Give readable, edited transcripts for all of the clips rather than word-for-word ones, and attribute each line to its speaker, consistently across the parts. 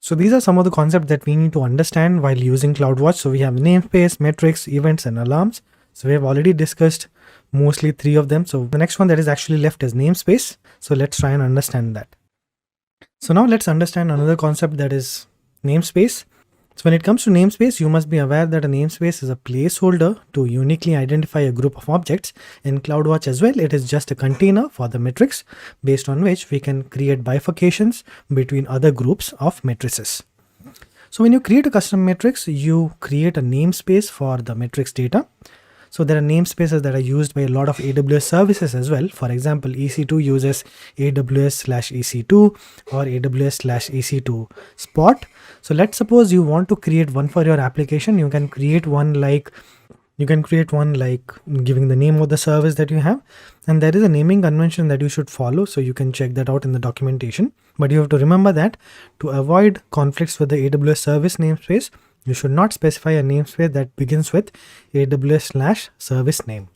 Speaker 1: So these are some of the concepts that we need to understand while using CloudWatch. So we have namespace, metrics, events, and alarms. So we have already discussed mostly 3 of them. So the next one that is actually left is namespace. So let's try and understand that. So now let's understand another concept, that is namespace. So when it comes to namespace, you must be aware that a namespace is a placeholder to uniquely identify a group of objects. In CloudWatch as well, it is just a container for the metrics based on which we can create bifurcations between other groups of matrices. So when you create a custom matrix, you create a namespace for the matrix data. So there are namespaces that are used by a lot of AWS services as well. For example, EC2 uses AWS/EC2 or AWS/EC2 Spot. So let's suppose you want to create one for your application. You can create one like giving the name of the service that you have, and there is a naming convention that you should follow. So you can check that out in the documentation. But you have to remember that to avoid conflicts with the AWS service namespace, you should not specify a namespace that begins with AWS/service name.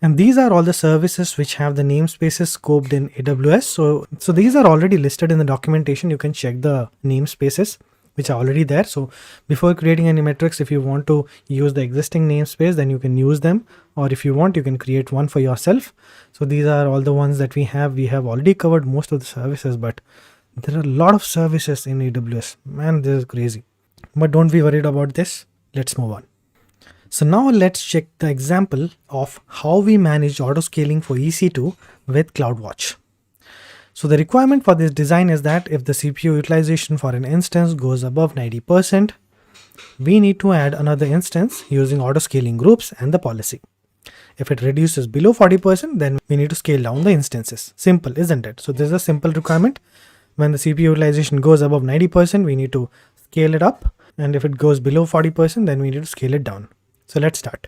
Speaker 1: And these are all the services which have the namespaces scoped in AWS. So these are already listed in the documentation. You can check the namespaces which are already there. So before creating any metrics, if you want to use the existing namespace, then you can use them. Or if you want, you can create one for yourself. So these are all the ones that we have. We have already covered most of the services, but there are a lot of services in AWS. Man, this is crazy. But don't be worried about this. Let's move on. So now let's check the example of how we manage autoscaling for EC2 with CloudWatch. So the requirement for this design is that if the CPU utilization for an instance goes above 90%, we need to add another instance using autoscaling groups and the policy. If it reduces below 40%, then we need to scale down the instances. Simple, isn't it? So this is a simple requirement. When the CPU utilization goes above 90%, we need to scale it up. And if it goes below 40%, then we need to scale it down. So let's start.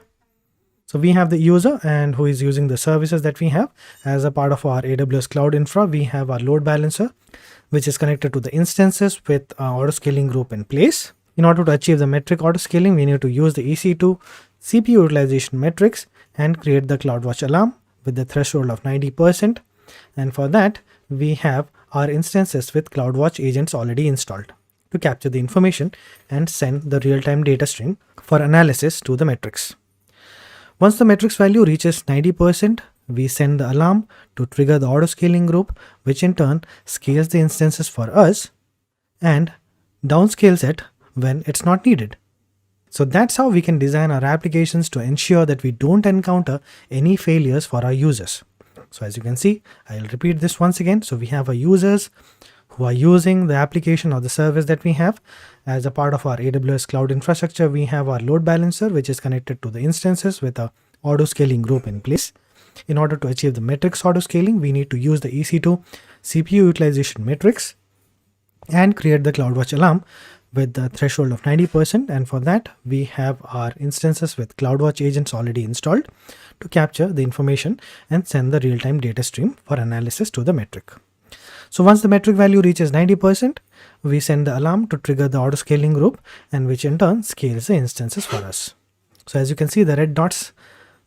Speaker 1: So we have the user and who is using the services that we have. As a part of our AWS Cloud Infra, we have our load balancer, which is connected to the instances with our autoscaling group in place. In order to achieve the metric autoscaling, we need to use the EC2 CPU utilization metrics and create the CloudWatch alarm with the threshold of 90%. And for that, we have our instances with CloudWatch agents already installed to capture the information and send the real-time data stream for analysis to the metrics. Once the metrics value reaches 90%, we send the alarm to trigger the autoscaling group, which in turn scales the instances for us and downscales it when it's not needed. So that's how we can design our applications to ensure that we don't encounter any failures for our users. So as you can see, I'll repeat this once again. So we have our users who are using the application or the service that we have. As a part of our AWS cloud infrastructure, we have our load balancer, which is connected to the instances with a autoscaling group in place. In order to achieve the metrics autoscaling, we need to use the EC2 CPU utilization metrics and create the CloudWatch alarm with the threshold of 90%. And for that, we have our instances with CloudWatch agents already installed to capture the information and send the real-time data stream for analysis to the metric. So once the metric value reaches 90%, we send the alarm to trigger the autoscaling group, and which in turn scales the instances for us. So as you can see, the red dots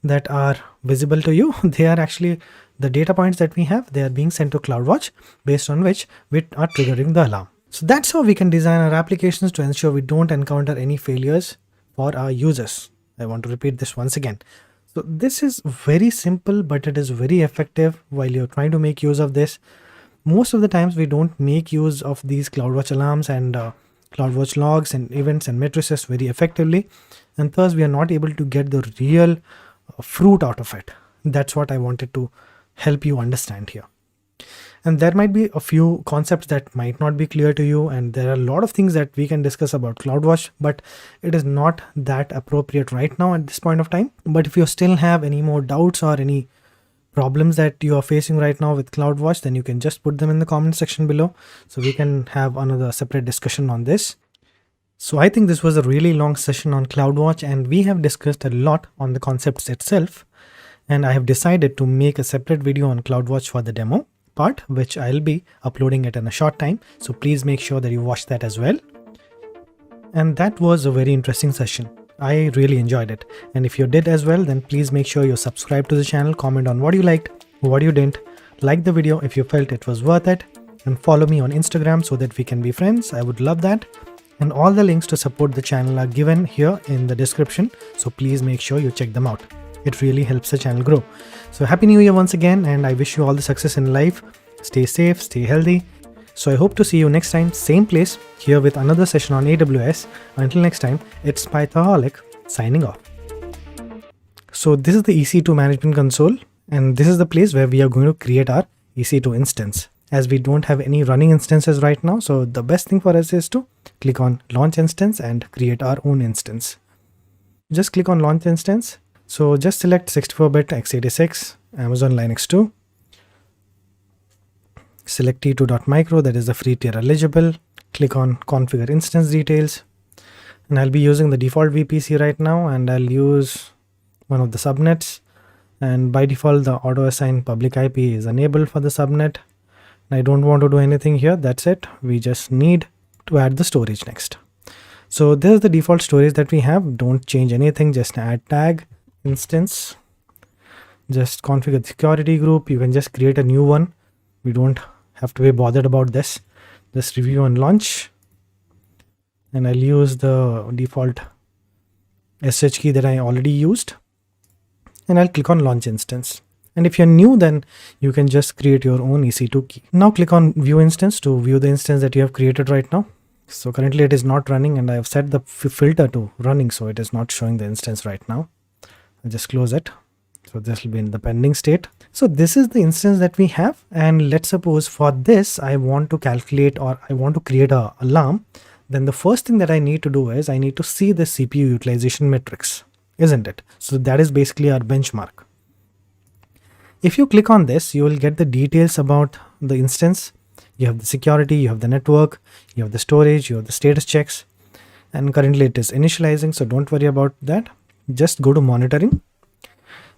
Speaker 1: that are visible to you, they are actually the data points that we have. They are being sent to CloudWatch, based on which we are triggering the alarm. So that's how we can design our applications to ensure we don't encounter any failures for our users. I want to repeat this once again. So this is very simple, but it is very effective while you're trying to make use of this. Most of the times we don't make use of these CloudWatch alarms and CloudWatch logs and events and matrices very effectively, and thus we are not able to get the real fruit out of it. That's what I wanted to help you understand here. And there might be a few concepts that might not be clear to you, and there are a lot of things that we can discuss about CloudWatch, but it is not that appropriate right now at this point of time. But if you still have any more doubts or any problems that you are facing right now with CloudWatch, then you can just put them in the comment section below so we can have another separate discussion on this. So I think this was a really long session on CloudWatch, and we have discussed a lot on the concepts itself, and I have decided to make a separate video on CloudWatch for the demo part, which I'll be uploading it in a short time. So please make sure that you watch that as well. And that was a very interesting session. I really enjoyed it. And if you did as well, then please make sure you subscribe to the channel, comment on what you liked, what you didn't, like the video if you felt it was worth it, and follow me on Instagram so that we can be friends. I would love that. And all the links to support the channel are given here in the description. So please make sure you check them out. It really helps the channel grow. So happy new year once again, and I wish you all the success in life. Stay safe, stay healthy. So I hope to see you next time, same place, here with another session on AWS. Until next time, it's Pythoholic signing off. So this is the EC2 management console, and this is the place where we are going to create our EC2 instance. As we don't have any running instances right now, so the best thing for us is to click on launch instance and create our own instance. Just click on launch instance. So just select 64-bit x86 Amazon Linux 2. Select t2.micro, that is the free tier eligible. Click on configure instance details, and I'll be using the default VPC right now, and I'll use one of the subnets, and by default the auto assign public IP is enabled for the subnet. I don't want to do anything here. That's it. We just need to add the storage next. So this is the default storage that we have. Don't change anything, just add tag instance. Just configure the security group. You can just create a new one. We don't have to be bothered about this. Just review and launch, and I'll use the default SH key that I already used, and I'll click on launch instance. And if you're new, then you can just create your own EC2 key. Now click on view instance to view the instance that you have created right now. So currently it is not running, and I have set the filter to running, so it is not showing the instance right now. I'll just close it. So this will be in the pending state. So this is the instance that we have, and let's suppose for this I want to calculate, or I want to create a alarm. Then the first thing that I need to do is I need to see the CPU utilization metrics, isn't it? So that is basically our benchmark. If you click on this, you will get the details about the instance. You have the security, you have the network, you have the storage, you have the status checks, and currently it is initializing, so don't worry about that. Just go to monitoring,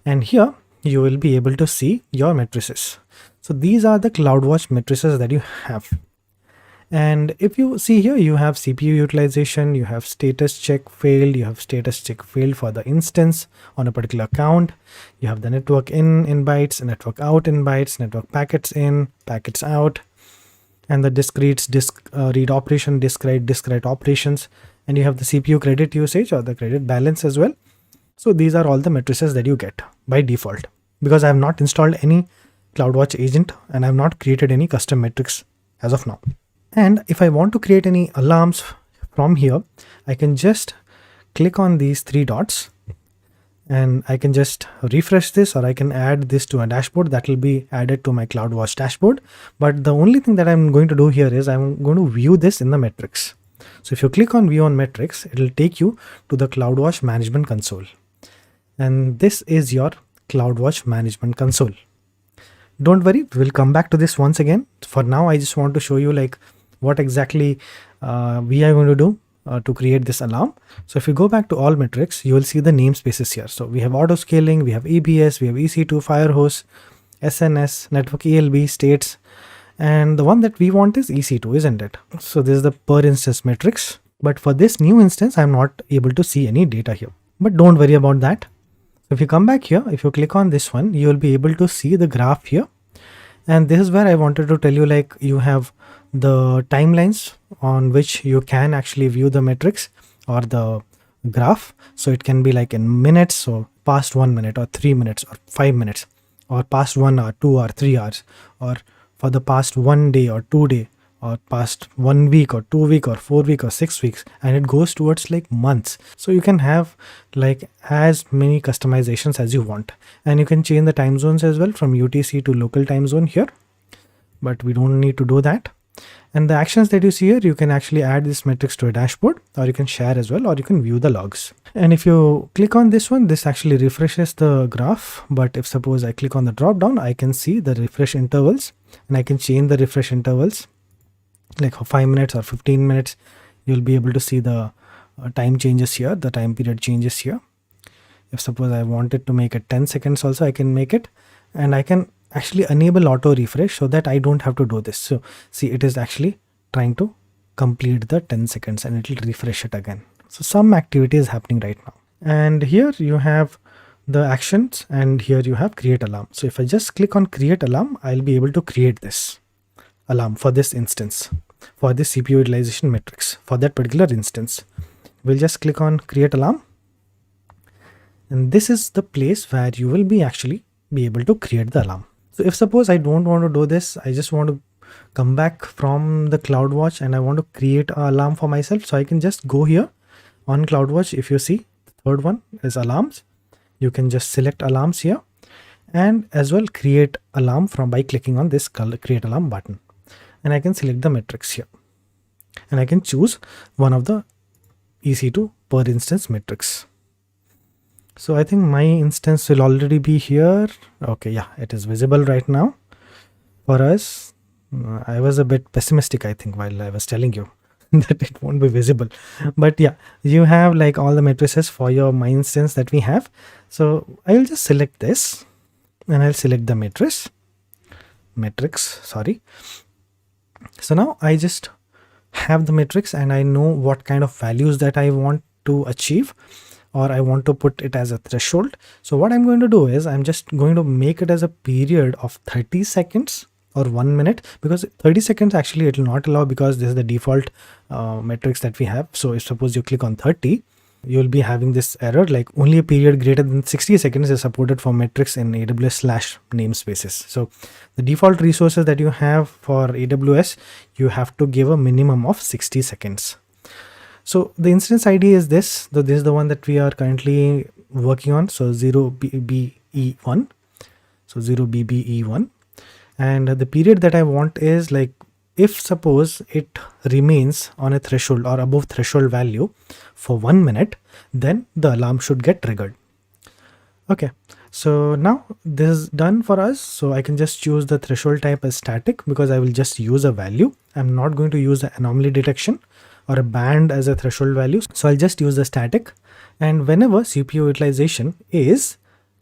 Speaker 1: and here you will be able to see your matrices. So these are the CloudWatch matrices that you have. And if you see here, you have CPU utilization, you have status check failed, you have status check failed for the instance on a particular account, you have the network in bytes, network out in bytes, network packets in, packets out, and the disk reads, disk read operation, disk write operations, and you have the CPU credit usage or the credit balance as well. So these are all the matrices that you get by default, because I have not installed any CloudWatch agent and I have not created any custom metrics as of now. And if I want to create any alarms from here, I can just click on these three dots, and I can just refresh this, or I can add this to a dashboard that will be added to my CloudWatch dashboard. But the only thing that I'm going to do here is I'm going to view this in the metrics. So if you click on view on metrics, it will take you to the CloudWatch management console. And this is your CloudWatch management console. Don't worry, we'll come back to this once again. For now, I just want to show you like what exactly we are going to do to create this alarm. So if you go back to all metrics, you will see the namespaces here. So we have auto scaling, we have EBS, we have EC2, Firehose, SNS, network ELB, states, and the one that we want is EC2, isn't it? So this is the per instance metrics. But for this new instance, I'm not able to see any data here. But don't worry about that. So if you come back here, if you click on this one, you will be able to see the graph here. And this is where I wanted to tell you, like, you have the timelines on which you can actually view the metrics or the graph. So it can be like in minutes, so past 1 minute or 3 minutes or 5 minutes, or past 1 hour, 2 hour, 3 hours, or for the past 1 day or 2 day, or past 1 week or 2 week or 4 week or 6 weeks, and it goes towards like months. So you can have like as many customizations as you want, and you can change the time zones as well from UTC to local time zone here, but we don't need to do that. And the actions that you see here, you can actually add this metrics to a dashboard, or you can share as well, or you can view the logs. And if you click on this one, this actually refreshes the graph. But if suppose I click on the drop down, I can see the refresh intervals, and I can change the refresh intervals like for 5 minutes or 15 minutes. You'll be able to see the time changes here, the time period changes here. If suppose I wanted to make it 10 seconds also, I can make it, and I can actually enable auto refresh so that I don't have to do this. So see, it is actually trying to complete the 10 seconds and it will refresh it again. So some activity is happening right now. And here you have the actions, and here you have create alarm. So if I just click on create alarm, I'll be able to create this alarm for this instance, for this CPU utilization metrics for that particular instance. We'll just click on create alarm, and this is the place where you will be actually be able to create the alarm. So if suppose I don't want to do this, I just want to come back from the CloudWatch and I want to create an alarm for myself. So I can just go here on CloudWatch. If you see, the third one is alarms. You can just select alarms here and as well create alarm from by clicking on this create alarm button. And I can select the metrics here and I can choose one of the EC2 per instance metrics. So I think my instance will already be here. Okay, yeah, it is visible right now for us. I was a bit pessimistic, I think, while I was telling you that it won't be visible. But yeah, you have like all the matrices for your my instance that we have. So I'll just select this and I'll select the metrics, sorry. So now I just have the metrics and I know what kind of values that I want to achieve, or I want to put it as a threshold. So what I'm going to do is I'm just going to make it as a period of 30 seconds or 1 minute, because 30 seconds actually it will not allow because this is the default metrics that we have. So if suppose you click on 30, you will be having this error like only a period greater than 60 seconds is supported for metrics in AWS/namespaces. So the default resources that you have for AWS, you have to give a minimum of 60 seconds. So the instance ID is this. So this is the one that we are currently working on. So 0BBE1. So 0BBE1. And the period that I want is like, if suppose it remains on a threshold or above threshold value for 1 minute, then the alarm should get triggered. Okay, so now this is done for us. So I can just choose the threshold type as static because I will just use a value. I'm not going to use the anomaly detection or a band as a threshold value. So I'll just use the static, and whenever CPU utilization is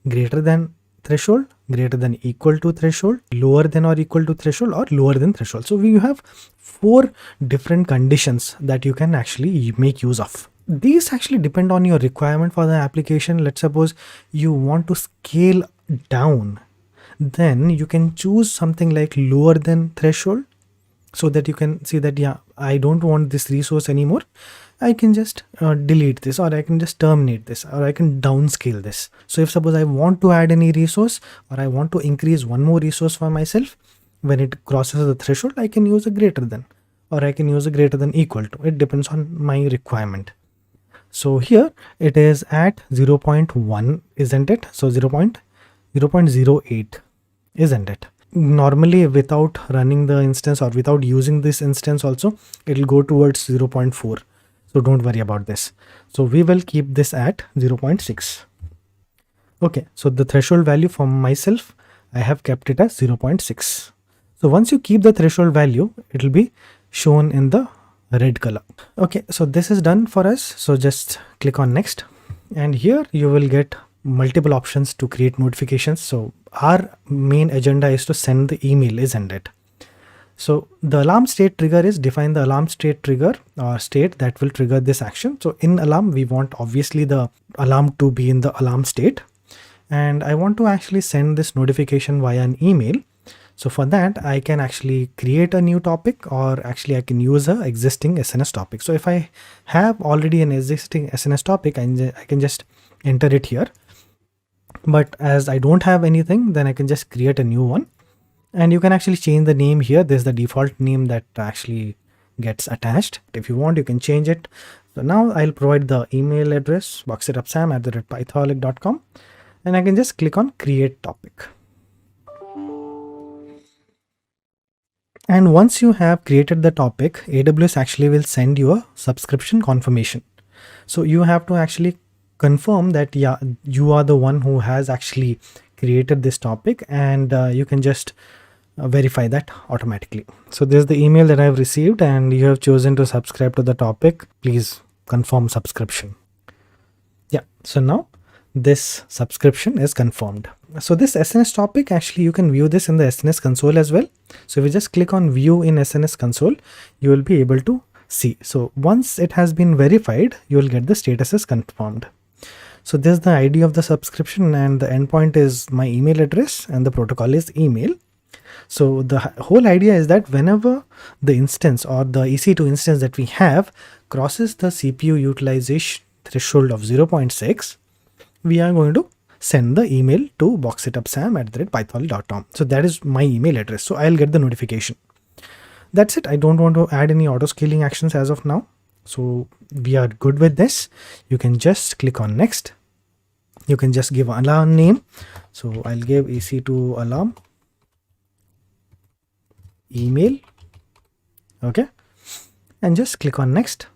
Speaker 1: greater than threshold, greater than equal to threshold, lower than or equal to threshold, or lower than threshold. So we have 4 different conditions that you can actually make use of. These actually depend on your requirement for the application. Let's suppose you want to scale down, then you can choose something like lower than threshold, so that you can see that, yeah, I don't want this resource anymore. I can just delete this, or I can just terminate this, or I can downscale this. So if suppose I want to add any resource, or I want to increase one more resource for myself, when it crosses the threshold, I can use a greater than, or I can use a greater than equal to. It depends on my requirement. So here it is at 0.1, isn't it? So 0.08, isn't it? Normally without running the instance or without using this instance also, it will go towards 0.4. So don't worry about this. So we will keep this at 0.6. Okay, so the threshold value for myself, I have kept it as 0.6. So once you keep the threshold value, it will be shown in the red color. Okay, so this is done for us. So just click on next, and here you will get multiple options to create notifications. So our main agenda is to send the email, isn't it? So the alarm state trigger is define the alarm state trigger or state that will trigger this action. So in alarm, we want obviously the alarm to be in the alarm state, and I want to actually send this notification via an email. So for that, I can actually create a new topic, or actually I can use a existing SNS topic. So if I have already an existing SNS topic, I can just enter it here. But as I don't have anything, then I can just create a new one. And you can actually change the name here. This is the default name that actually gets attached. If you want, you can change it. So now I'll provide the email address, boxitupsam@pythaholic.com, and I can just click on create topic. And once you have created the topic, AWS actually will send you a subscription confirmation. So you have to actually confirm that, yeah, you are the one who has actually created this topic, and you can just verify that automatically. So this is the email that I've received, and you have chosen to subscribe to the topic. Please confirm subscription. Yeah, so now this subscription is confirmed. So this SNS topic, actually you can view this in the SNS console as well. So if you just click on view in SNS console, you will be able to see. So once it has been verified, you will get the status is confirmed. So this is the ID of the subscription, and the endpoint is my email address, and the protocol is email. So the whole idea is that whenever the instance or the EC2 instance that we have crosses the CPU utilization threshold of 0.6, we are going to send the email to boxitupsam@python.com. So that is my email address. So I'll get the notification. That's it. I don't want to add any auto scaling actions as of now. So we are good with this. You can just click on next. You can just give alarm name. So I'll give EC2 alarm email. Okay. And just click on next.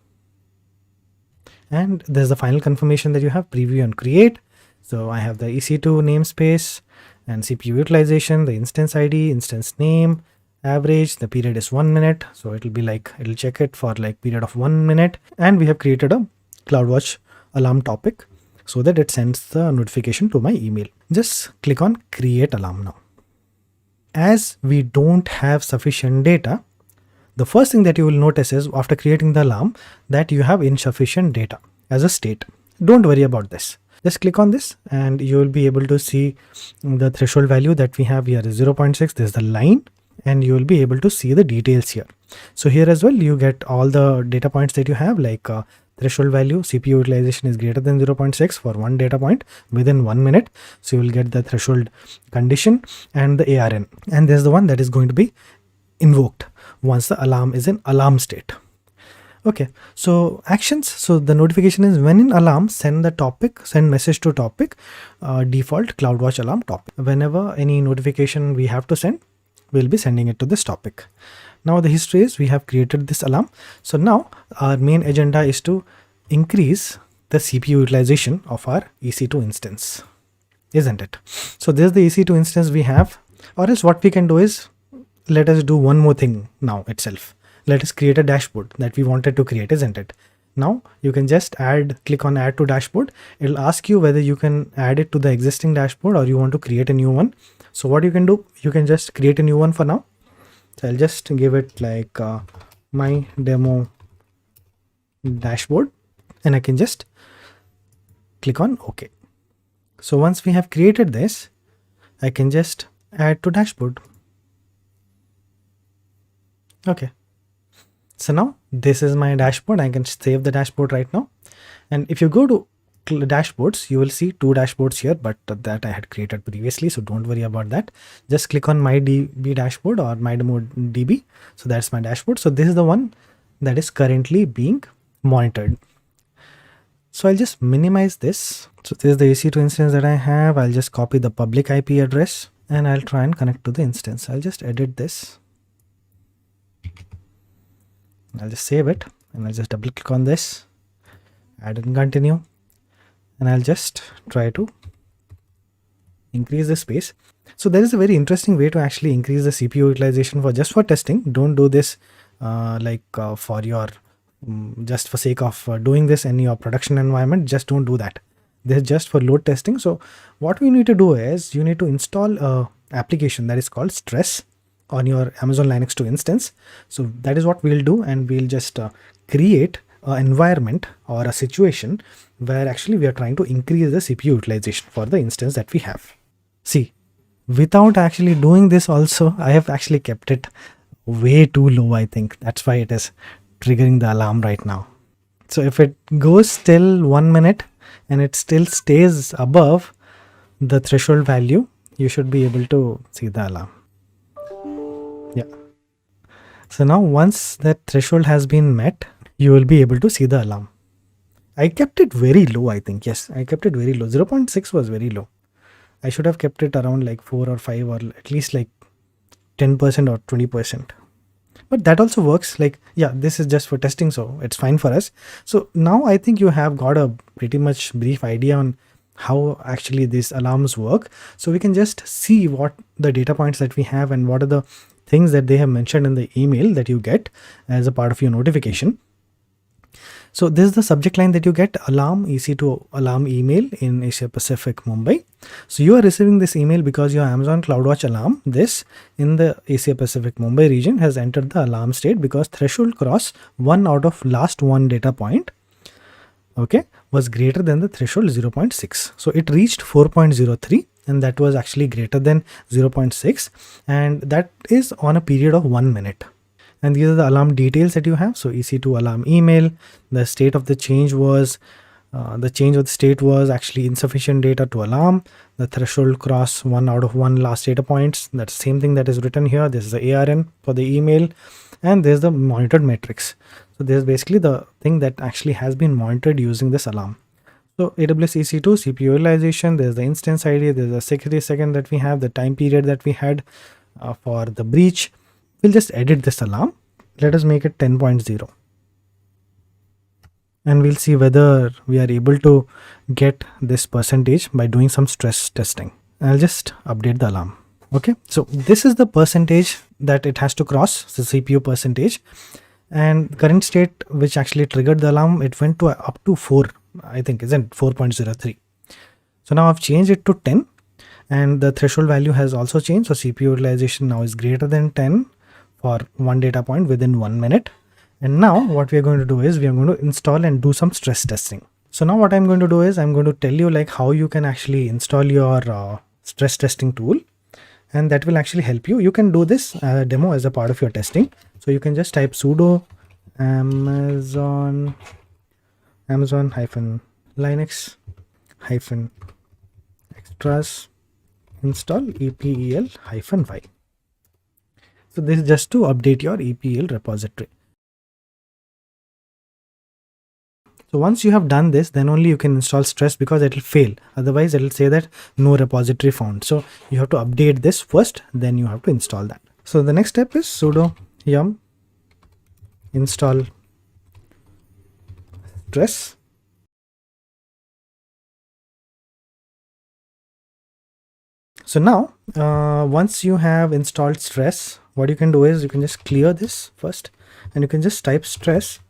Speaker 1: And there's the final confirmation that you have preview and create. So I have the EC2 namespace and CPU utilization, the instance ID, instance name, average, the period is 1 minute. So it'll be like, it'll check it for like period of 1 minute. And we have created a CloudWatch alarm topic so that it sends the notification to my email. Just click on create alarm now. As we don't have sufficient data, the first thing that you will notice is after creating the alarm that you have insufficient data as a state. Don't worry about this. Just click on this and you will be able to see the threshold value that we have here is 0.6. There's the line and you will be able to see the details here. So here as well, you get all the data points that you have, like threshold value, CPU utilization is greater than 0.6 for one data point within 1 minute. So you will get the threshold condition and the ARN. And there's the one that is going to be invoked once the alarm is in alarm state. Okay, so actions. So the notification is when in alarm, send the topic, send message to topic, default CloudWatch alarm topic. Whenever any notification we have to send, we'll be sending it to this topic. Now the history is we have created this alarm. So now our main agenda is to increase the CPU utilization of our EC2 instance, isn't it? So this is the EC2 instance we have, or else what we can do is, let us do one more thing now itself. Let us create a dashboard that we wanted to create, isn't it? Now you can just click on add to dashboard. It'll ask you whether you can add it to the existing dashboard or you want to create a new one. So what you can do, you can just create a new one for now. So I'll just give it like my demo dashboard and I can just click on OK. So once we have created this, I can just add to dashboard. Okay. So now this is my dashboard. I can save the dashboard right now. And if you go to dashboards, you will see two dashboards here, but that I had created previously. So don't worry about that. Just click on my DB dashboard or my demo DB. So that's my dashboard. So this is the one that is currently being monitored. So I'll just minimize this. So this is the EC2 instance that I have. I'll just copy the public IP address and I'll try and connect to the instance. I'll just edit this. I'll just save it and I'll just double click on this, add and continue, and I'll just try to increase the space. So there is a very interesting way to actually increase the CPU utilization for just for testing. Don't do this for your just for sake of doing this in your production environment. Just don't do that. This is just for load testing. So what we need to do is you need to install a application that is called Stress on your Amazon Linux 2 instance. So that is what we'll do, and we'll just create an environment or a situation where actually we are trying to increase the CPU utilization for the instance that we have. See, without actually doing this also, I have actually kept it way too low. I think that's why it is triggering the alarm right now. So if it goes till 1 minute and it still stays above the threshold value, you should be able to see the alarm. Yeah. So now once that threshold has been met, you will be able to see the alarm. I kept it very low, I think. Yes, I kept it very low. 0.6 was very low. I should have kept it around like 4 or 5 or at least like 10% or 20%. But that also works. Like, yeah, this is just for testing, so it's fine for us. So now I think you have got a pretty much brief idea on how actually these alarms work. So we can just see what the data points that we have and what are the things that they have mentioned in the email that you get as a part of your notification. So this is the subject line that you get: alarm EC2 alarm email in Asia Pacific, Mumbai. So you are receiving this email because your Amazon CloudWatch alarm, this in the Asia Pacific Mumbai region, has entered the alarm state because threshold cross 1 out of last 1 data point, okay, was greater than the threshold 0.6. So it reached 4.03 and that was actually greater than 0.6, and that is on a period of 1 minute. And these are the alarm details that you have. So EC2 alarm email, the state of the change was the change of the state was actually insufficient data to alarm. The threshold cross 1 out of 1 last data points. That's the same thing that is written here. This is the ARN for the email, and there's the monitored metrics. So there's basically the thing that actually has been monitored using this alarm. So AWS EC2 CPU utilization, there's the instance ID, there's the security second that we have, the time period that we had for the breach. We'll just edit this alarm. Let us make it 10.0. And we'll see whether we are able to get this percentage by doing some stress testing. I'll just update the alarm. Okay, so this is the percentage that it has to cross, the CPU percentage, and current state which actually triggered the alarm, it went to up to 4, I think, isn't 4.03. So now I've changed it to 10, and the threshold value has also changed. So CPU utilization now is greater than 10 for one data point within 1 minute. And now what we are going to do is we are going to install and do some stress testing. So now what I'm going to do is I'm going to tell you like how you can actually install your stress testing tool, and that will actually help you. You can do this demo as a part of your testing. So you can just type sudo amazon -linux -extras install epel-y. So this is just to update your EPL repository. So once you have done this, then only you can install stress, because it will fail. Otherwise it will say that no repository found. So you have to update this first, then you have to install that. So the next step is sudo yum install stress. So now once you have installed stress, what you can do is you can just clear this first, and you can just type stress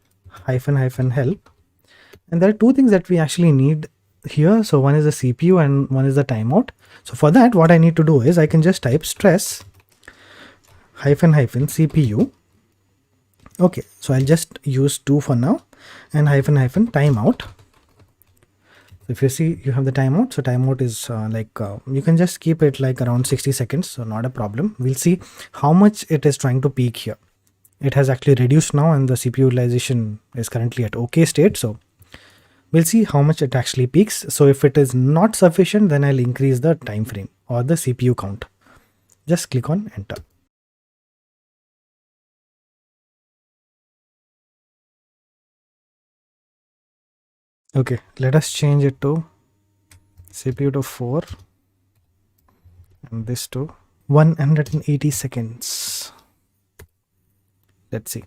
Speaker 1: -help. And there are two things that we actually need here. So one is the CPU and one is the timeout. So for that, what I need to do is I can just type stress -CPU. Okay, so I'll just use 2 for now, and -timeout. If you see, you have the timeout. So timeout is you can just keep it like around 60 seconds. So not a problem. We'll see how much it is trying to peak here. It has actually reduced now, and the CPU utilization is currently at OK state. So we'll see how much it actually peaks. So if it is not sufficient, then I'll increase the time frame or the CPU count. Just click on enter. Okay, let us change it to CPU to 4 and this to 180 seconds. Let's see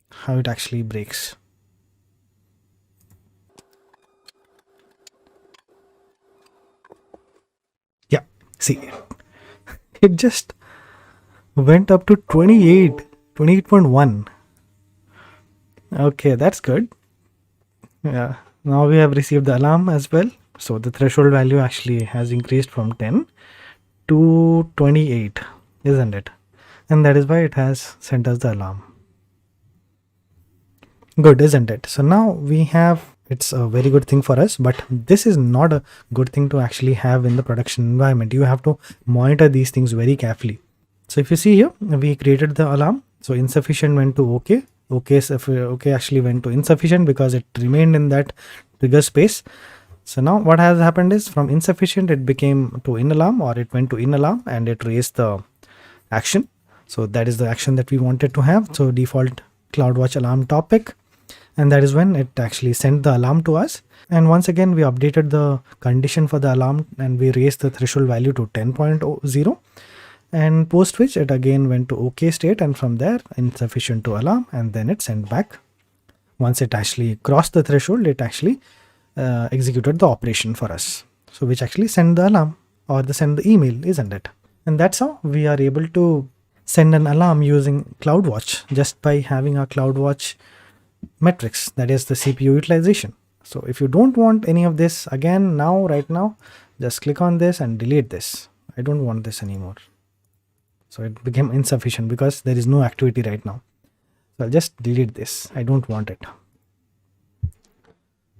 Speaker 1: how it actually breaks. Yeah, see, it just went up to 28.1. Okay, that's good. Yeah, now we have received the alarm as well. So the threshold value actually has increased from 10 to 28, isn't it? And that is why it has sent us the alarm. Good, isn't it? So now we have, it's a very good thing for us, but this is not a good thing to actually have in the production environment. You have to monitor these things very carefully. So if you see here, we created the alarm. So insufficient went to OK. Okay actually went to insufficient because it remained in that trigger space. So now what has happened is from insufficient it became to in alarm, or it went to in alarm and it raised the action. So that is the action that we wanted to have. So default CloudWatch alarm topic, and that is when it actually sent the alarm to us. And once again we updated the condition for the alarm and we raised the threshold value to 10.0. And post which it again went to OK state, and from there insufficient to alarm, and then it sent back. Once it actually crossed the threshold, it actually executed the operation for us. So which actually sent the alarm or send the email, isn't it? And that's how we are able to send an alarm using CloudWatch, just by having a CloudWatch metrics, that is the CPU utilization. So if you don't want any of this, again right now, just click on this and delete this. I don't want this anymore. So it became insufficient because there is no activity right now. So I'll just delete this. I don't want it.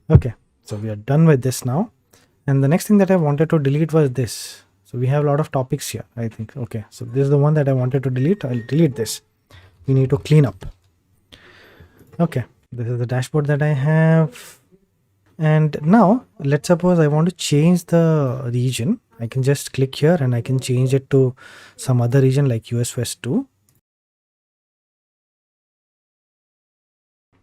Speaker 1: Okay, so we are done with this now. And the next thing that I wanted to delete was this. So we have a lot of topics here, I think. Okay, so this is the one that I wanted to delete. I'll delete this. We need to clean up. Okay, this is the dashboard that I have. And now let's suppose I want to change the region. I can just click here and I can change it to some other region like US West 2.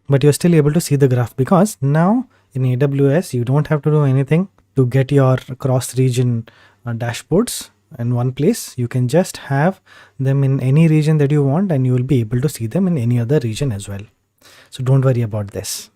Speaker 1: But you're still able to see the graph, because now in AWS you don't have to do anything to get your cross region dashboards in one place. You can just have them in any region that you want, and you will be able to see them in any other region as well. So don't worry about this.